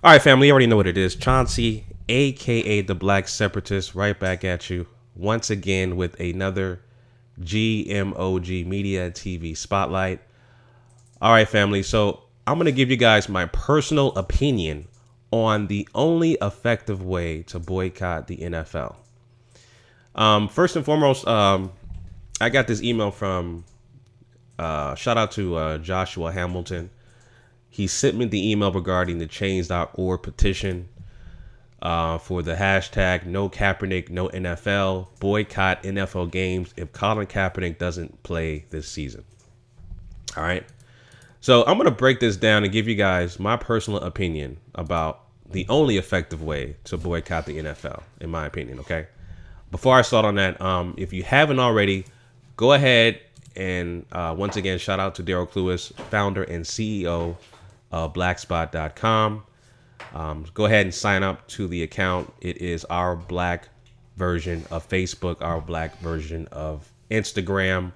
All right, family, you already know what it is. Chauncey, a.k.a. the Black Separatist, right back at you once again with another GMOG Media TV Spotlight. All right, family, so I'm going to give you guys my personal opinion on the only effective way to boycott the NFL. First and foremost, I got this email from, shout out to Joshua Hamilton. He sent me the email regarding the change.org petition for the hashtag no Kaepernick, no NFL, boycott NFL games if Colin Kaepernick doesn't play this season. All right. So I'm going to break this down and give you guys my personal opinion about the only effective way to boycott the NFL, in my opinion. OK, before I start on that, if you haven't already, go ahead and once again, shout out to Daryl Cluis, founder and CEO of blackspot.com. Go ahead and sign up to the account. It is our black version of Facebook, our black version of Instagram,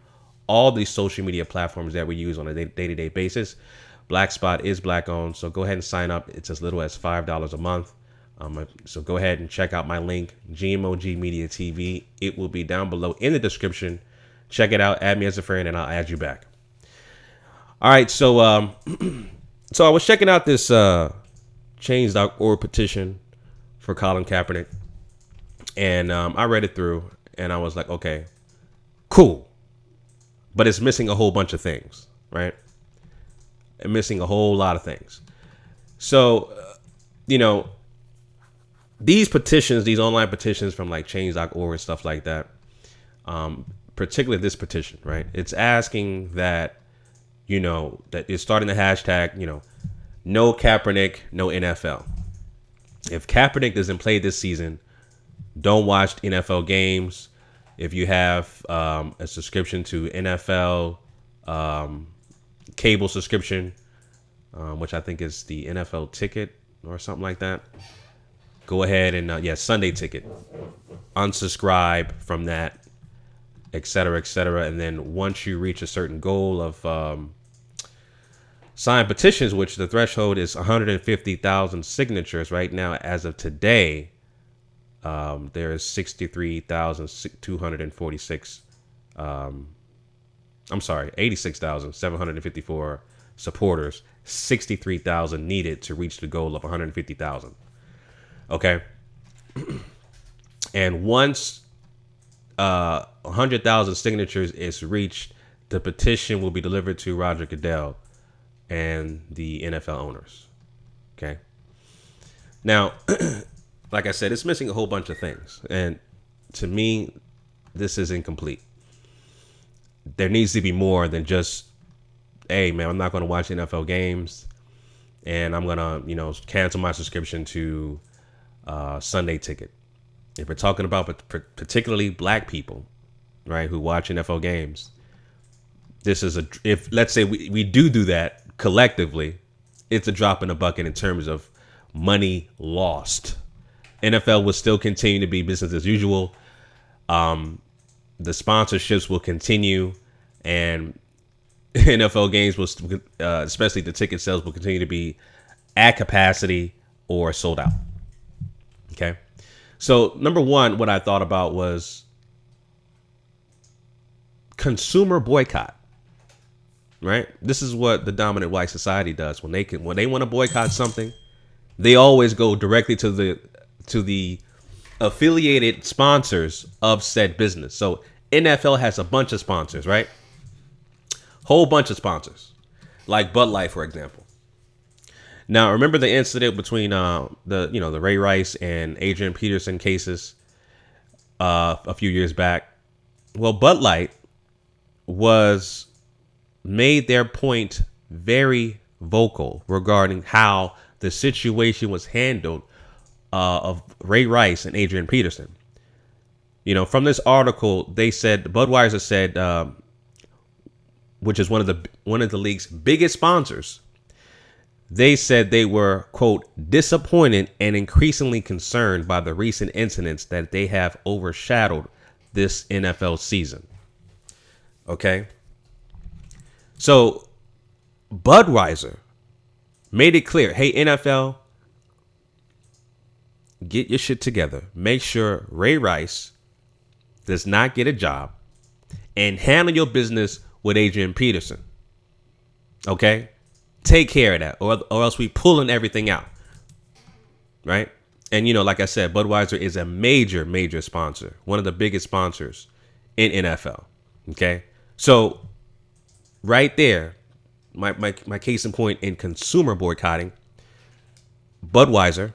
all these social media platforms that we use on a day-to-day basis. Blackspot is black owned, so go ahead and sign up. It's as little as $5 a month. So go ahead and check out my link, GMOGMediaTV. It will be down below in the description. Check it out. Add me as a friend, and I'll add you back. All right, so so I was checking out this change.org petition for Colin Kaepernick, and I read it through, and I was like, okay, cool, but it's missing a whole bunch of things, right? And missing a whole lot of things. So, these petitions, these online petitions from like change.org and stuff like that, particularly this petition, right? It's asking that, that it's starting the hashtag, no Kaepernick, no NFL. If Kaepernick doesn't play this season, don't watch NFL games. If you have a subscription to NFL cable subscription, which I think is the NFL ticket or something like that, go ahead and, Sunday ticket, unsubscribe from that, et cetera, et cetera. And then once you reach a certain goal of signed petitions, which the threshold is 150,000 signatures right now. As of today, there is 63,246. I'm sorry, 86,754 supporters. 63,000 needed to reach the goal of 150,000. Okay, and once 100,000 signatures is reached, the petition will be delivered to Roger Goodell and the NFL owners. Okay. Now, like I said, it's missing a whole bunch of things. And to me, this is incomplete. There needs to be more than just, hey, man, I'm not going to watch NFL games and I'm going to, cancel my subscription to Sunday ticket. If we're talking about particularly black people, right, who watch NFL games, this is if let's say we do that collectively, it's a drop in the bucket in terms of money lost. NFL will still continue to be business as usual. The sponsorships will continue, and NFL games will, especially the ticket sales, will continue to be at capacity or sold out. Okay. So number one, what I thought about was consumer boycott. Right. This is what the dominant white society does when they want to boycott something. They always go directly to the affiliated sponsors of said business. So NFL has a bunch of sponsors, right? Whole bunch of sponsors, like Bud Light, for example. Now, remember the incident between the Ray Rice and Adrian Peterson cases a few years back? Well, Bud Light made their point very vocal regarding how the situation was handled of Ray Rice and Adrian Peterson. From this article, they said Budweiser said, which is one of the league's biggest sponsors, they said they were, quote, disappointed and increasingly concerned by the recent incidents that they have overshadowed this NFL season. Okay. So Budweiser made it clear, hey, NFL, get your shit together. Make sure Ray Rice does not get a job, and handle your business with Adrian Peterson. Okay? Take care of that, or else we pulling everything out. Right? And, like I said, Budweiser is a major, major sponsor. One of the biggest sponsors in NFL. Okay? So, right there, my case in point in consumer boycotting, Budweiser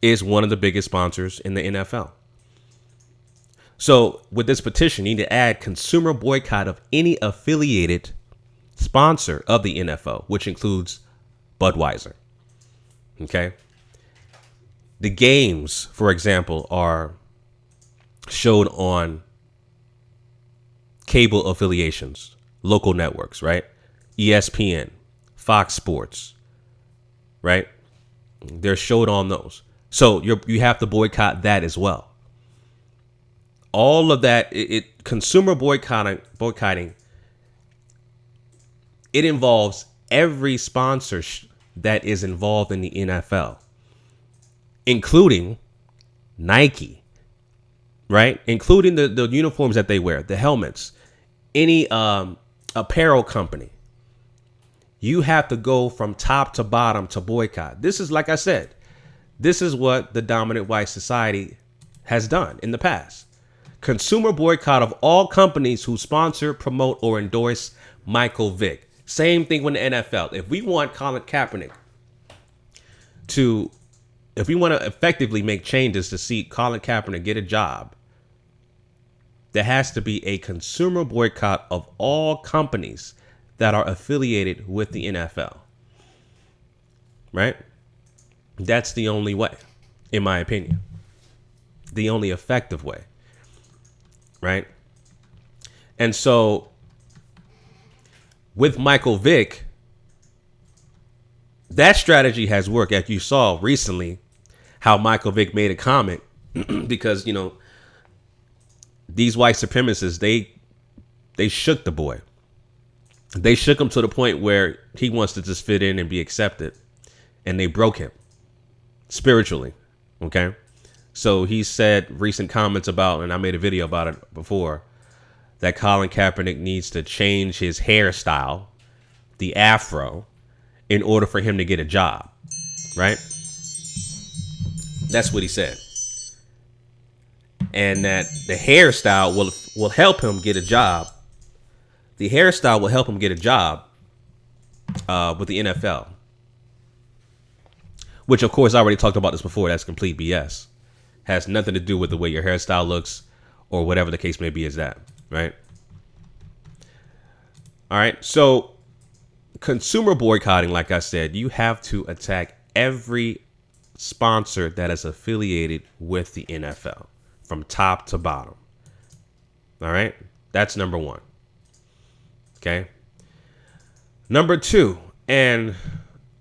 is one of the biggest sponsors in the NFL. So with this petition, you need to add consumer boycott of any affiliated sponsor of the NFL, which includes Budweiser. Okay. The games, for example, are showed on cable affiliations, local networks, right? ESPN, Fox Sports, right? They're showed on those. So you have to boycott that as well. All of that, consumer boycotting, it involves every sponsor that is involved in the NFL, including Nike, right? Including the uniforms that they wear, the helmets, any apparel company. You have to go from top to bottom to boycott. This is, like I said, this is what the dominant white society has done in the past. Consumer boycott of all companies who sponsor, promote, or endorse Michael Vick. Same thing with the NFL. If we want Colin Kaepernick if we want to effectively make changes to see Colin Kaepernick get a job, there has to be a consumer boycott of all companies that are affiliated with the NFL. Right? That's the only way, in my opinion. The only effective way. Right? And so with Michael Vick, that strategy has worked. As you saw recently, how Michael Vick made a comment because, these white supremacists, they shook the boy. They shook him to the point where he wants to just fit in and be accepted. And they broke him spiritually. Okay. So he said recent comments about, and I made a video about it before, that Colin Kaepernick needs to change his hairstyle, the afro, in order for him to get a job. Right? That's what he said. And that the hairstyle will help him get a job. The hairstyle will help him get a job with the NFL. Which, of course, I already talked about this before. That's complete BS. Has nothing to do with the way your hairstyle looks or whatever the case may be is that, right? All right. So consumer boycotting, like I said, you have to attack every sponsor that is affiliated with the NFL from top to bottom. All right. That's number one. Okay. Number two, and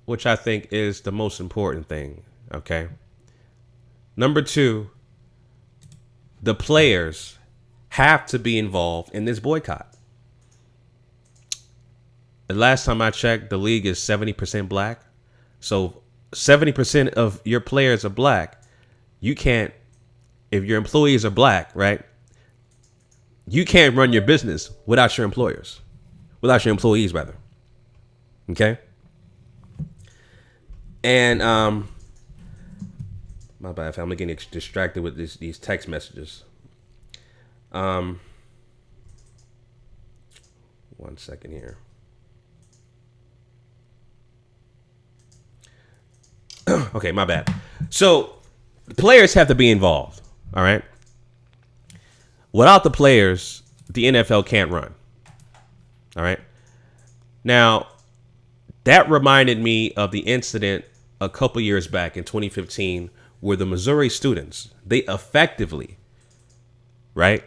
which I think is the most important thing. Okay. Number two, the players have to be involved in this boycott. The last time I checked, the league is 70% black. So 70% of your players are black. You can't, if your employees are black, right? You can't run your business without your employers, without your employees, rather. Okay. And, my bad, I'm getting distracted with these text messages. 1 second here. Okay, my bad. So the players have to be involved. All right. Without the players, the NFL can't run. All right. Now, that reminded me of the incident a couple years back in 2015 where the Missouri students, they effectively, right,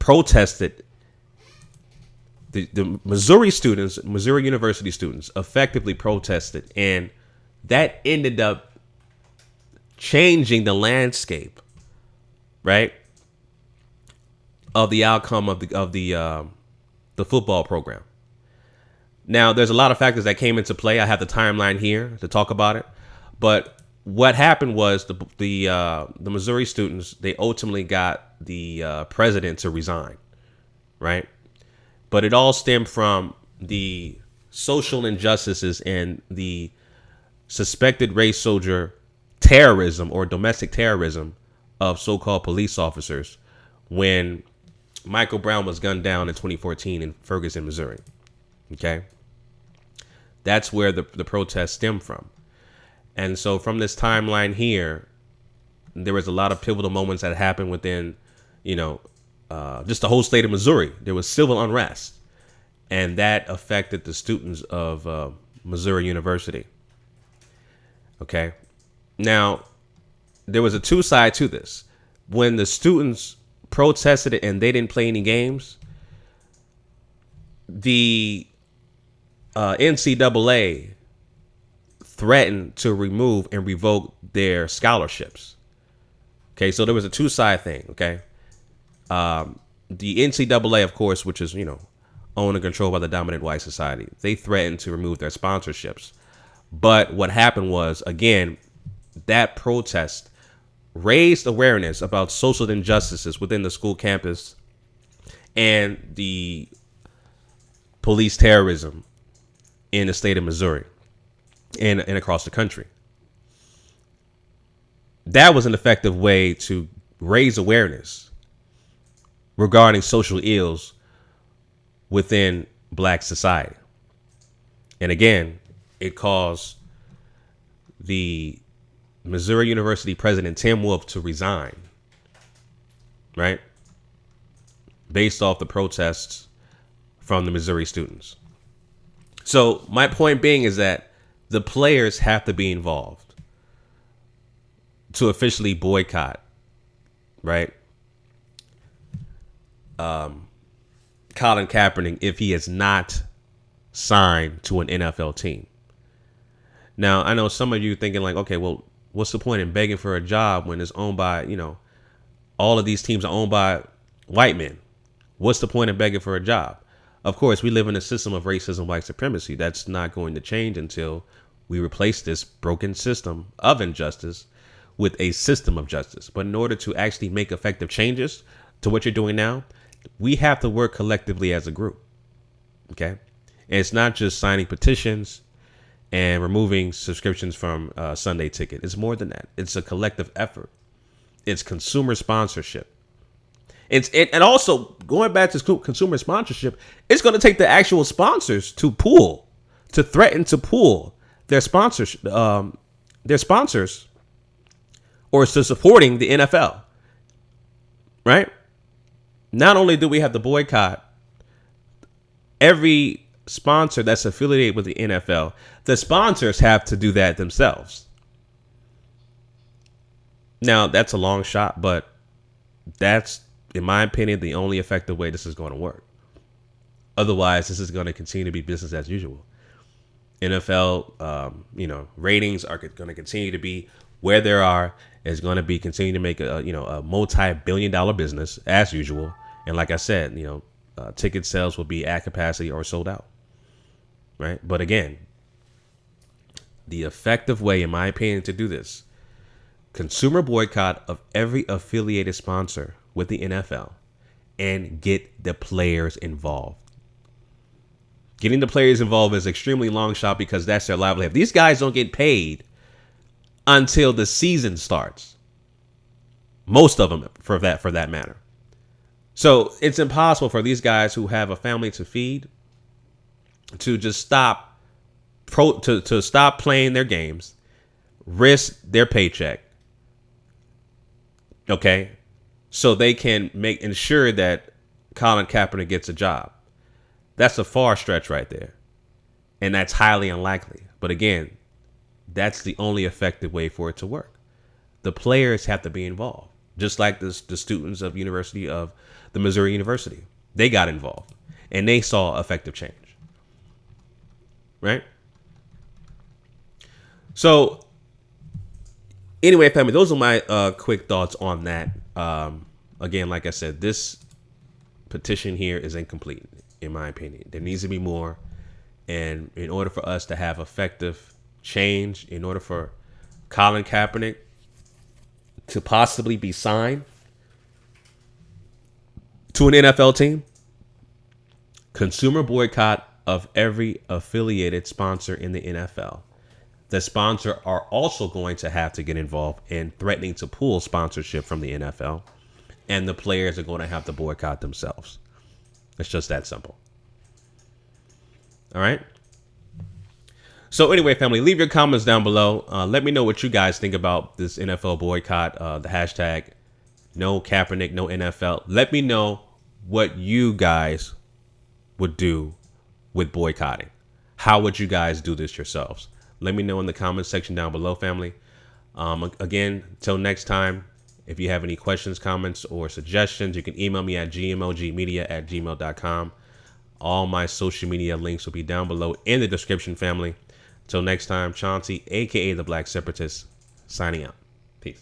protested. The Missouri students, Missouri University students, effectively protested, and that ended up changing the landscape, right, of the outcome of the football program. Now, there's a lot of factors that came into play. I have the timeline here to talk about it, but what happened was the Missouri students, they ultimately got the president to resign, right? But it all stemmed from the social injustices and the suspected race soldier terrorism or domestic terrorism of so-called police officers when Michael Brown was gunned down in 2014 in Ferguson, Missouri. Okay. That's where the protest stemmed from. And so from this timeline here, there was a lot of pivotal moments that happened within, just the whole state of Missouri. There was civil unrest, and that affected the students of Missouri University. Okay. Now, there was a two side to this. When the students protested it and they didn't play any games, the NCAA threatened to remove and revoke their scholarships. Okay, so there was a two-side thing. Okay, the NCAA, of course, which is owned and controlled by the dominant white society, they threatened to remove their sponsorships. But what happened was, again, that protest raised awareness about social injustices within the school campus and the police terrorism in the state of Missouri and across the country. That was an effective way to raise awareness regarding social ills within black society. And again, it caused the Missouri University president, Tim Wolf, to resign, right? Based off the protests from the Missouri students. So my point being is that the players have to be involved to officially boycott, right? Colin Kaepernick, if he is not signed to an NFL team. Now, I know some of you thinking like, okay, well, what's the point in begging for a job when it's owned by, all of these teams are owned by white men? What's the point in begging for a job? Of course, we live in a system of racism, white supremacy. That's not going to change until we replace this broken system of injustice with a system of justice. But in order to actually make effective changes to what you're doing now, we have to work collectively as a group. Okay. And it's not just signing petitions and removing subscriptions from Sunday Ticket. It's more than that. It's a collective effort. It's consumer sponsorship. And also going back to consumer sponsorship, it's going to take the actual sponsors to threaten to pull their sponsors or to supporting the NFL. Right? Not only do we have to boycott every sponsor that's affiliated with the NFL, the sponsors have to do that themselves. Now, that's a long shot, but that's, in my opinion, the only effective way this is going to work. Otherwise, this is going to continue to be business as usual. NFL, ratings are going to continue to be where they are. Is going to be continue to make a multi-billion-dollar business as usual. And like I said, ticket sales will be at capacity or sold out. Right. But again, the effective way, in my opinion, to do this, consumer boycott of every affiliated sponsor with the NFL and get the players involved. Getting the players involved is extremely long shot because that's their livelihood. These guys don't get paid until the season starts. Most of them, for that matter. So it's impossible for these guys who have a family to feed to just stop stop playing their games, risk their paycheck, okay, so they can ensure that Colin Kaepernick gets a job. That's a far stretch right there, and that's highly unlikely. But again, that's the only effective way for it to work. The players have to be involved, just like the students of the Missouri University. They got involved, and they saw effective change. Right? So, anyway, family, those are my quick thoughts on that. Again, like I said, this petition here is incomplete, in my opinion. There needs to be more. And in order for us to have effective change, in order for Colin Kaepernick to possibly be signed to an NFL team, consumer boycott of every affiliated sponsor in the NFL. The sponsor are also going to have to get involved in threatening to pull sponsorship from the NFL, and the players are going to have to boycott themselves. It's just that simple. All right. So anyway, family, leave your comments down below. Let me know what you guys think about this NFL boycott. The hashtag no Kaepernick, no NFL. Let me know what you guys would do with boycotting. How would you guys do this yourselves? Let me know in the comment section down below, family. Again, till next time, if you have any questions, comments, or suggestions, you can email me at GMOGmedia@gmail.com. All my social media links will be down below in the description, family. Till next time, Chauncey, aka the Black Separatist, signing out. Peace.